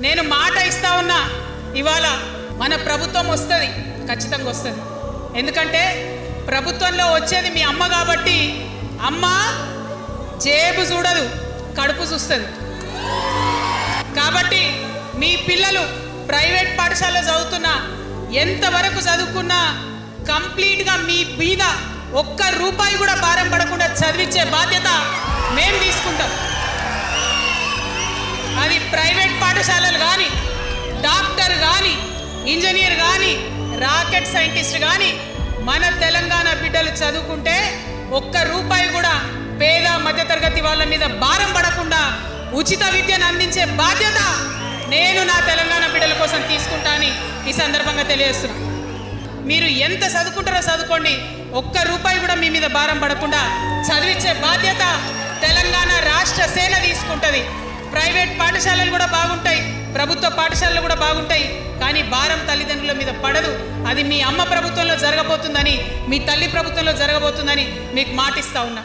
నేను మాట ఇస్తా ఉన్నా, ఇవాళ మన ప్రభుత్వం వస్తుంది, ఖచ్చితంగా వస్తుంది. ఎందుకంటే ప్రభుత్వంలో వచ్చేది మీ అమ్మ కాబట్టి అమ్మ జేబు చూడదు, కడుపు చూస్తుంది. కాబట్టి మీ పిల్లలు ప్రైవేట్ పాఠశాలలో చదువుతున్నా, ఎంతవరకు చదువుకున్నా కంప్లీట్గా మీ మీద ఒక్క రూపాయి కూడా భారం పడకుండా చదివించే బాధ్యత మేము తీసుకుంటాం. అది ప్రైవేట్ పాఠశాలలు కానీ, డాక్టర్ కానీ, ఇంజనీర్ కానీ, రాకెట్ సైంటిస్ట్ కానీ మన తెలంగాణ బిడ్డలు చదువుకుంటే ఒక్క రూపాయి కూడా పేద మధ్యతరగతి వాళ్ళ మీద భారం పడకుండా ఉచిత విద్యను అందించే బాధ్యత నేను నా తెలంగాణ బిడ్డల కోసం తీసుకుంటానని ఈ సందర్భంగా తెలియజేస్తున్నా. మీరు ఎంత చదువుకుంటారో చదువుకోండి, ఒక్క రూపాయి కూడా మీ మీద భారం పడకుండా చదివించే బాధ్యత తెలంగాణ రాష్ట్ర సేన తీసుకుంటుంది. ప్రైవేట్ పాఠశాలలు కూడా బాగుంటాయి, ప్రభుత్వ పాఠశాలలు కూడా బాగుంటాయి, కానీ భారం తల్లిదండ్రుల మీద పడదు. అది మీ అమ్మ ప్రభుత్వంలో జరగబోతుందని, మీ తల్లి ప్రభుత్వంలో జరగబోతుందని మీకు మాటిస్తా ఉన్నా.